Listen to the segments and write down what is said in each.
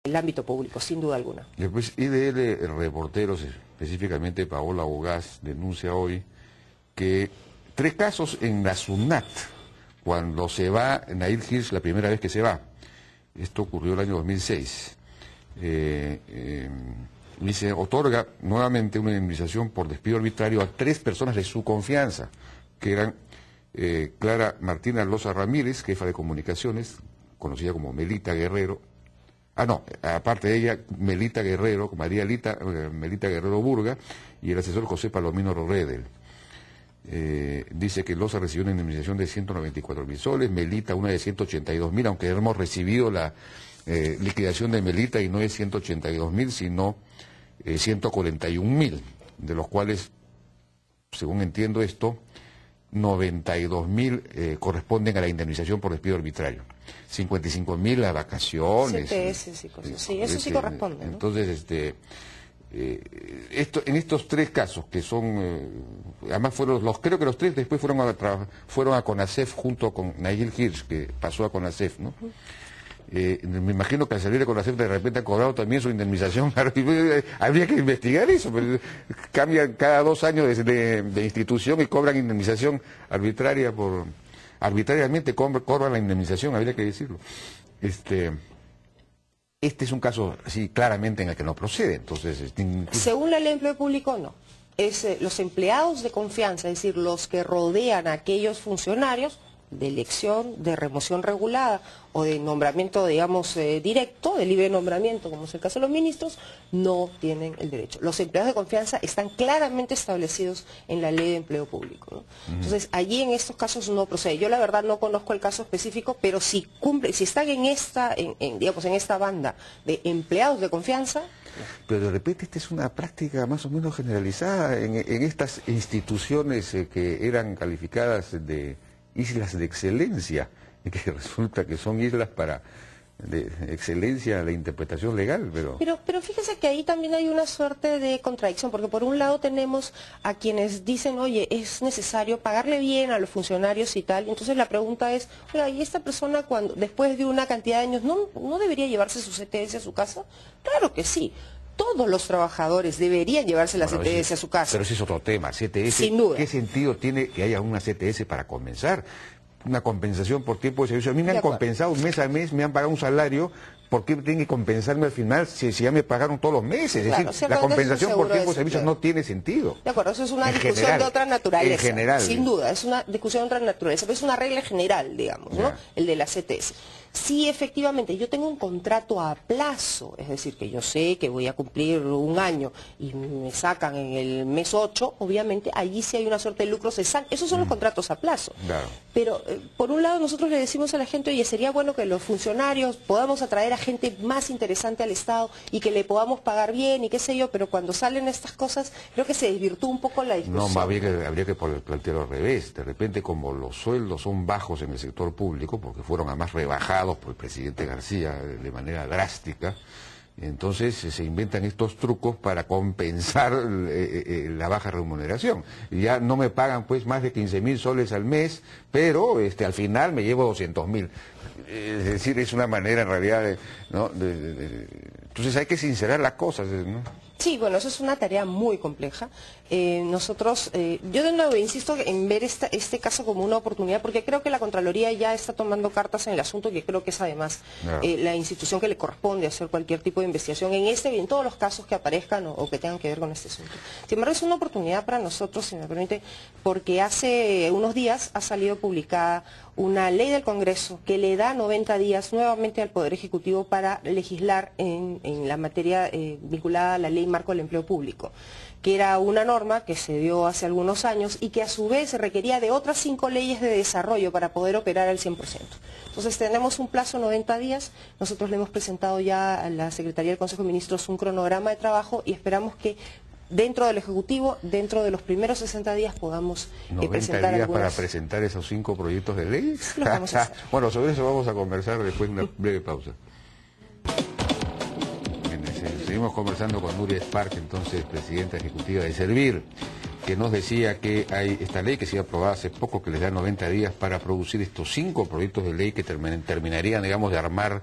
el ámbito público, sin duda alguna. Después, IDL Reporteros, específicamente Paola Bogás, denuncia hoy que 3 casos en la SUNAT, cuando se va Nahir Hirsch la primera vez que se va. Esto ocurrió el año 2006. Dice, otorga nuevamente una indemnización por despido arbitrario a 3 personas de su confianza, que eran Clara Martina Loza Ramírez, jefa de comunicaciones, conocida como Melita Guerrero. Aparte de ella, Melita Guerrero, Melita Guerrero Burga, y el asesor José Palomino Redel. Dice que Loza recibió una indemnización de 194.000 soles, Melita una de 182.000, aunque hemos recibido la liquidación de Melita y no es 182.000, sino 141.000, de los cuales, según entiendo esto, 92.000 corresponden a la indemnización por despido arbitrario. 55.000 a vacaciones. CTS y cosas. Sí, eso sí corresponde, ¿no? Entonces, en estos 3 casos que son, además fueron creo que los 3 después fueron a CONASEF junto con Nahir Hirsch, que pasó a CONASEF, ¿no? Me imagino que al salir de CONASEF de repente han cobrado también su indemnización. Habría que investigar eso, pero cambian cada 2 años de institución y cobran indemnización arbitrariamente cobran la indemnización, habría que decirlo. Este es un caso así claramente en el que no procede. Entonces, según la ley de empleo público, no. Los empleados de confianza, es decir, los que rodean a aquellos funcionarios de elección, de remoción regulada o de nombramiento, digamos, directo, de libre nombramiento, como es el caso de los ministros, no tienen el derecho. Los empleados de confianza están claramente establecidos en la ley de empleo público, ¿no? Entonces, allí en estos casos no procede. Yo la verdad no conozco el caso específico, pero si están en esta, digamos, en esta banda de empleados de confianza. Pero de repente esta es una práctica más o menos generalizada en estas instituciones que eran calificadas de islas de excelencia, y que resulta que son islas de excelencia en la interpretación legal, pero fíjese que ahí también hay una suerte de contradicción, porque por un lado tenemos a quienes dicen, oye, es necesario pagarle bien a los funcionarios y tal, y entonces la pregunta es, oiga, ¿y esta persona después de una cantidad de años no debería llevarse su CTS a su casa? Claro que sí. Todos los trabajadores deberían llevarse la CTS a su casa. Pero ese es otro tema, CTS. Sin duda. ¿Qué sentido tiene que haya una CTS para comenzar? Una compensación por tiempo de servicio. A mí me han compensado mes a mes, me han pagado un salario. ¿Por qué tienen que compensarme al final si ya me pagaron todos los meses? Claro, es decir, la compensación por tiempo de servicio no tiene sentido. De acuerdo, eso es una discusión de otra naturaleza. En general. Sin duda, es una discusión de otra naturaleza, pero es una regla general, digamos, ¿no? El de la CTS. Si efectivamente yo tengo un contrato a plazo, es decir, que yo sé que voy a cumplir 1 año y me sacan en el mes 8, obviamente allí sí hay una suerte de lucro cesante. Esos son los contratos a plazo. Claro. Pero por un lado nosotros le decimos a la gente, oye, sería bueno que los funcionarios podamos atraer a gente más interesante al Estado y que le podamos pagar bien y qué sé yo, pero cuando salen estas cosas creo que se desvirtúa un poco la discusión. No, más bien habría que plantearlo al revés. De repente, como los sueldos son bajos en el sector público, porque fueron además rebajados por el presidente García de manera drástica, entonces se inventan estos trucos para compensar la baja remuneración. Ya no me pagan pues más de 15.000 soles al mes, pero al final me llevo 200.000. Es decir, es una manera en realidad entonces hay que sincerar las cosas, ¿no? Sí, bueno, eso es una tarea muy compleja. Nosotros, yo de nuevo insisto en ver este caso como una oportunidad, porque creo que la Contraloría ya está tomando cartas en el asunto, que creo que es además la institución que le corresponde hacer cualquier tipo de investigación en y en todos los casos que aparezcan o que tengan que ver con este asunto. Sin embargo, es una oportunidad para nosotros, si me permite, porque hace unos días ha salido publicada una ley del Congreso que le da 90 días nuevamente al Poder Ejecutivo para legislar en la materia vinculada a la Ley Marco del Empleo Público, que era una norma que se dio hace algunos años y que a su vez requería de otras 5 leyes de desarrollo para poder operar al 100%. Entonces tenemos un plazo de 90 días, nosotros le hemos presentado ya a la Secretaría del Consejo de Ministros un cronograma de trabajo y esperamos que dentro del Ejecutivo, dentro de los primeros 60 días podamos presentar días para presentar esos 5 proyectos de ley. Los vamos a hacer. Bueno, sobre eso vamos a conversar después de una breve pausa. Seguimos conversando con Nuria Spark, entonces presidenta ejecutiva de Servir, que nos decía que hay esta ley que se iba aprobada hace poco, que les da 90 días para producir estos 5 proyectos de ley que terminarían, digamos, de armar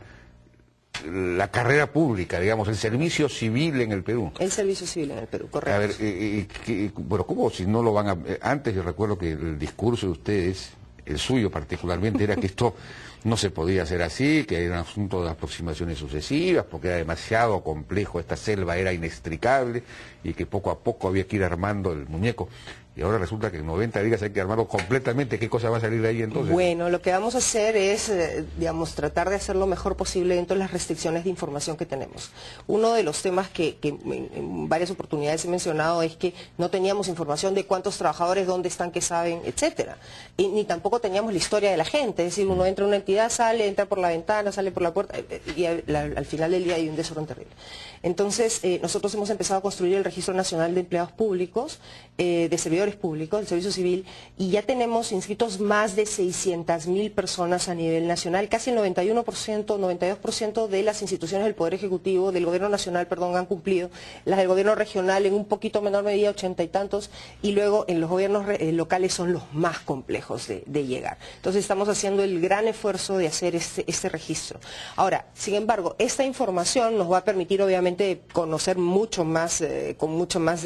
la carrera pública, digamos, el servicio civil en el Perú. El servicio civil en el Perú, correcto. A ver, bueno, ¿cómo si no lo van a...? Antes yo recuerdo que el discurso de ustedes, el suyo particularmente, era que esto no se podía hacer así, que era un asunto de aproximaciones sucesivas, porque era demasiado complejo, esta selva era inextricable, y que poco a poco había que ir armando el muñeco. Y ahora resulta que en 90 días hay que armarlo completamente. ¿Qué cosa va a salir de ahí entonces? Bueno, lo que vamos a hacer es, digamos, tratar de hacer lo mejor posible dentro de las restricciones de información que tenemos. Uno de los temas que en varias oportunidades he mencionado es que no teníamos información de cuántos trabajadores, dónde están, qué saben, etcétera. Y ni tampoco teníamos la historia de la gente. Es decir, uno entra a una entidad, sale, entra por la ventana, sale por la puerta, y al final del día hay un desorden terrible. Entonces, nosotros hemos empezado a construir el Registro Nacional de Empleados Públicos, de servidores públicos, del servicio civil, y ya tenemos inscritos más de 600.000 personas a nivel nacional. Casi el 91%, 92% de las instituciones del Poder Ejecutivo, del Gobierno Nacional, perdón, han cumplido. Las del Gobierno Regional en un poquito menor medida, 80 y tantos, y luego en los gobiernos locales son los más complejos de llegar. Entonces estamos haciendo el gran esfuerzo de hacer este registro. Ahora, sin embargo, esta información nos va a permitir obviamente conocer mucho más, con mucho más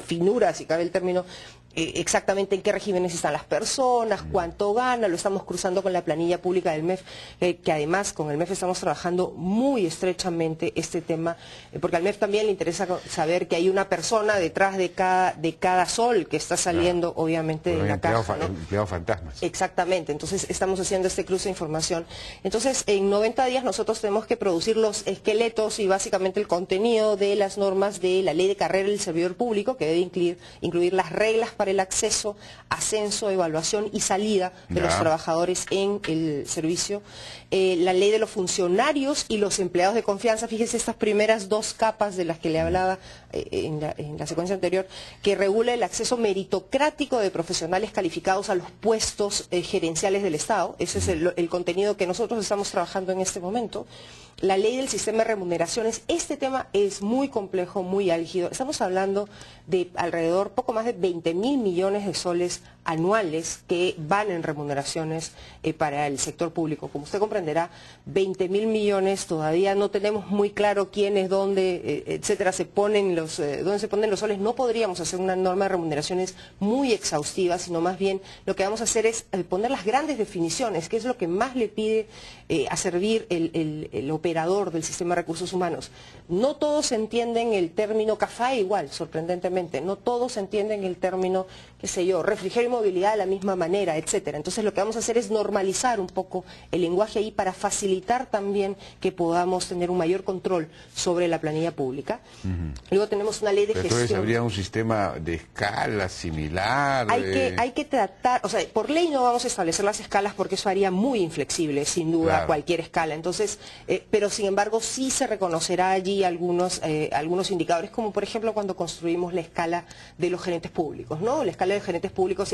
finura, si cabe el término, exactamente en qué regímenes están las personas, cuánto gana. Lo estamos cruzando con la planilla pública del MEF, que además con el MEF estamos trabajando muy estrechamente este tema, porque al MEF también le interesa saber que hay una persona detrás de cada sol que está saliendo, obviamente, de la caja, ¿no? Empleados fantasmas. Exactamente, entonces estamos haciendo este cruce de información. Entonces, en 90 días nosotros tenemos que producir los esqueletos y básicamente el contenido de las normas de la Ley de Carrera del Servidor Público, que debe incluir las reglas para el acceso, ascenso, evaluación y salida de los trabajadores en el servicio, la ley de los funcionarios y los empleados de confianza. Fíjese estas primeras dos capas de las que le hablaba en la secuencia anterior, que regula el acceso meritocrático de profesionales calificados a los puestos gerenciales del Estado. Ese es el contenido que nosotros estamos trabajando en este momento. La ley del sistema de remuneraciones. Este tema es muy complejo, muy álgido. Estamos hablando de alrededor, poco más de 20.000 millones de soles anuales que van en remuneraciones para el sector público. Como usted comprenderá, 20.000 millones, todavía no tenemos muy claro quiénes, dónde, etcétera, dónde se ponen los soles. No podríamos hacer una norma de remuneraciones muy exhaustiva, sino más bien lo que vamos a hacer es poner las grandes definiciones, que es lo que más le pide a servir el operador del sistema de recursos humanos. No todos entienden el término CAFAE igual, sorprendentemente. No todos entienden el término, qué sé yo, refrigerio y movilidad de la misma manera, etcétera. Entonces lo que vamos a hacer es normalizar un poco el lenguaje ahí para facilitar también que podamos tener un mayor control sobre la planilla pública. Luego tenemos una ley de gestión. Entonces habría un sistema de escala similar. Hay que tratar, o sea, por ley no vamos a establecer las escalas porque eso haría muy inflexible, sin duda, cualquier escala. Entonces, pero sin embargo sí se reconocerá allí algunos indicadores, como por ejemplo cuando construimos la escala de los gerentes públicos, ¿no? La escala de gerentes públicos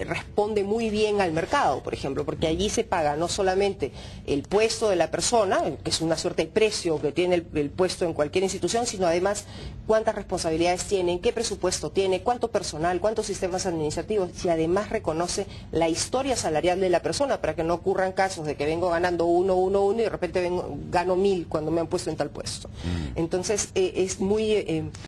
responde muy bien al mercado, por ejemplo, porque allí se paga no solamente el puesto de la persona, que es una suerte de precio que tiene el puesto en cualquier institución, sino además cuántas responsabilidades tiene, qué presupuesto tiene, cuánto personal, cuántos sistemas administrativos, y además reconoce la historia salarial de la persona para que no ocurran casos de que vengo ganando 1 y de repente gano 1.000 cuando me han puesto en tal puesto. Entonces es muy